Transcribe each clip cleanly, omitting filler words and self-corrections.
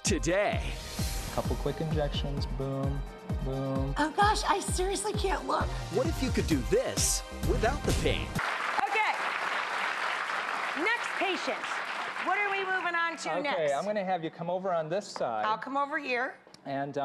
today. Couple quick injections, boom, boom. Oh gosh, I seriously can't look. What if you could do this without the pain? Okay. Next patient. What are we moving on to next? Okay, I'm gonna have you come over on this side. I'll come over here. And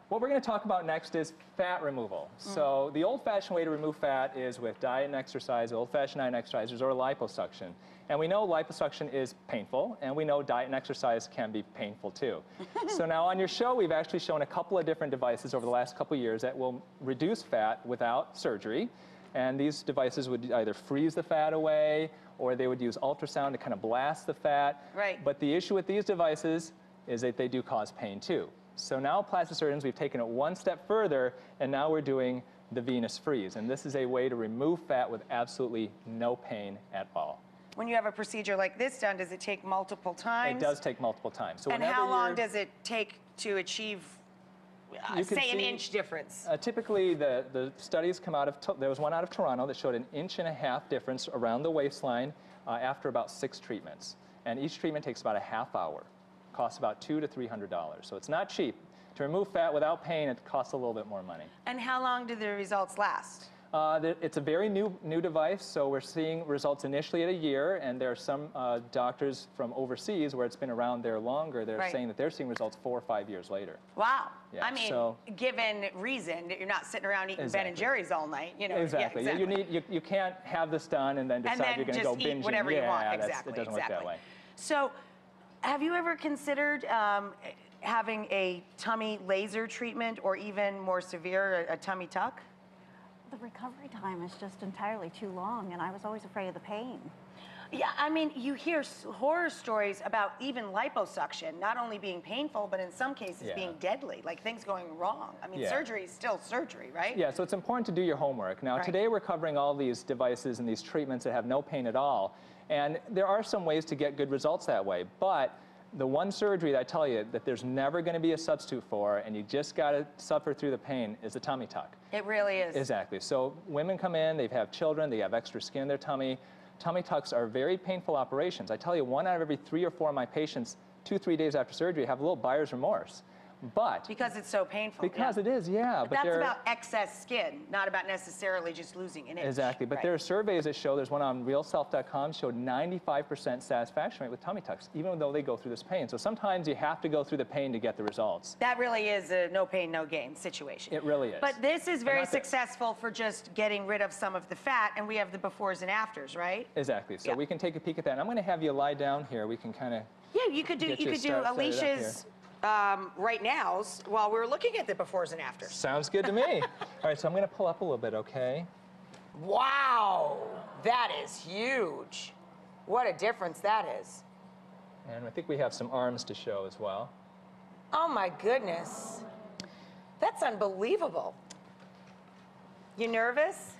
what we're going to talk about next is fat removal. So the old-fashioned way to remove fat is with diet and exercise, old-fashioned diet and exercises, or liposuction. And we know liposuction is painful, and we know diet and exercise can be painful too. So now on your show, we've actually shown a couple of different devices over the last couple of years that will reduce fat without surgery. And these devices would either freeze the fat away, or they would use ultrasound to kind of blast the fat. Right. But the issue with these devices is that they do cause pain too. So now plastic surgeons, we've taken it one step further, and now we're doing the venous freeze. And this is a way to remove fat with absolutely no pain at all. When you have a procedure like this done, does it take multiple times? It does take multiple times. So and how long does it take to achieve, say, an inch difference? Typically, the studies come out of, there was one out of Toronto that showed an 1.5 inch difference around the waistline after about 6 treatments. And each treatment takes about a half hour. Costs about $200 to $300. So it's not cheap. To remove fat without pain, it costs a little bit more money. And how long do the results last? It's a very new device, so we're seeing results initially at a year, and there are some doctors from overseas where it's been around there longer. They're saying that they're seeing results 4 or 5 years later. Wow. Yeah, I mean, given reason that you're not sitting around eating Ben and Jerry's all night, you know. Exactly. Yeah, exactly. You can't have this done and then decide you're going to go binging. Eat whatever you want. Exactly. It doesn't work that way. So, have you ever considered having a tummy laser treatment, or even more severe, a tummy tuck? The recovery time is just entirely too long, and I was always afraid of the pain. Yeah, I mean, you hear horror stories about even liposuction not only being painful, but in some cases being deadly, like things going wrong. I mean, surgery is still surgery, right? Yeah, so it's important to do your homework. Now, today we're covering all these devices and these treatments that have no pain at all. And there are some ways to get good results that way, but the one surgery that I tell you that there's never going to be a substitute for, and you just got to suffer through the pain, is the tummy tuck. It really is. Exactly. So women come in, they have children, they have extra skin in their tummy. Tummy tucks are very painful operations. I tell you, 1 out of every 3 or 4 of my patients, 2-3 days after surgery, have a little buyer's remorse. But because it's so painful. Because it is, yeah. But that's about excess skin, not about necessarily just losing an inch. Exactly. But there are surveys that show, there's one on realself.com, showed 95% satisfaction rate with tummy tucks, even though they go through this pain. So sometimes you have to go through the pain to get the results. That really is a no pain, no gain situation. It really is. But this is very successful for just getting rid of some of the fat, and we have the befores and afters, right? Exactly. So we can take a peek at that. And I'm going to have you lie down here. We can kind of you could do Alicia's right nows while we're looking at the befores and afters. Sounds good to me. All right, so I'm going to pull up a little bit, okay? Wow, that is huge. What a difference that is. And I think we have some arms to show as well. Oh my goodness. That's unbelievable. You nervous?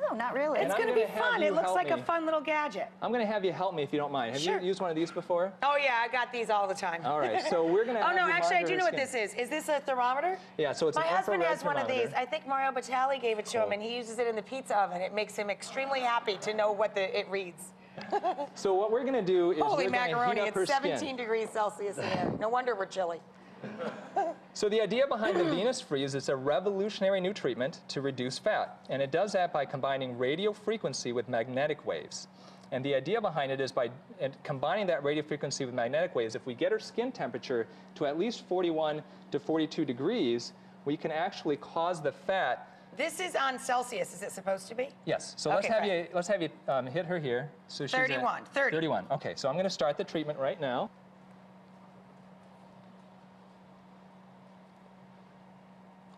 No, not really. It's going to be fun. It looks like a fun little gadget. I'm going to have you help me if you don't mind. Have you used one of these before? Oh, yeah, I got these all the time. All right, so we're going to Oh, no, actually, I do know what this is. Is this a thermometer? Yeah, so it's an infrared My husband has one of thermometer. these. I think Mario Batali gave it to him, and he uses it in the pizza oven. It makes him extremely happy to know what it reads. So what we're going to do is Holy we're going to macaroni, heat up her it's 17 skin. degrees Celsius in here. No wonder we're chilly. So the idea behind the venous freeze is a revolutionary new treatment to reduce fat. And it does that by combining radio frequency with magnetic waves. And the idea behind it is by combining that radio frequency with magnetic waves, if we get her skin temperature to at least 41 to 42 degrees, we can actually cause the fat. This is on Celsius, is it supposed to be? Yes. So let's have you hit her here. So she's 31. at 30. 31. Okay, so I'm going to start the treatment right now.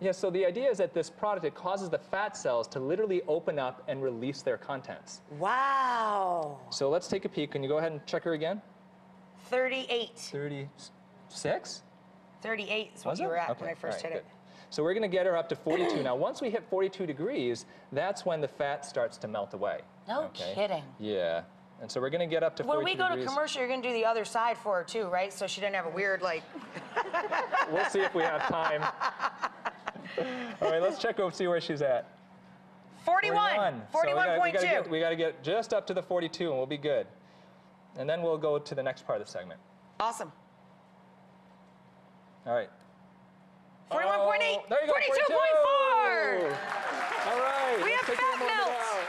Yeah, so the idea is that this product, it causes the fat cells to literally open up and release their contents. Wow. So let's take a peek. Can you go ahead and check her again? 38. 36? 38 is what you were at when I first hit it. So we're going to get her up to 42. Now, once we hit 42 degrees, that's when the fat starts to melt away. No kidding. Yeah. And so we're going to get up to 42 degrees. When we go to commercial, you're going to do the other side for her, too, right? So she doesn't have a weird, like... We'll see if we have time. All right, let's check over, see where she's at. 41. 41.2. So we got to get just up to the 42, and we'll be good. And then we'll go to the next part of the segment. Awesome. All right. 41.8. Oh, there you go. 42.4. All right. We have let's take fat a moment melt. out.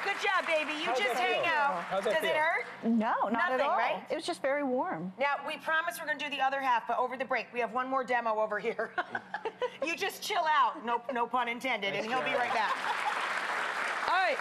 Good job, baby. You How's just that hang feel? out. How's that Does it feel? hurt? No, not at Nothing, all. right? It was just very warm. Now, we promise we're going to do the other half, but over the break, we have one more demo over here. You just chill out, no pun intended, and he'll be right back. All right.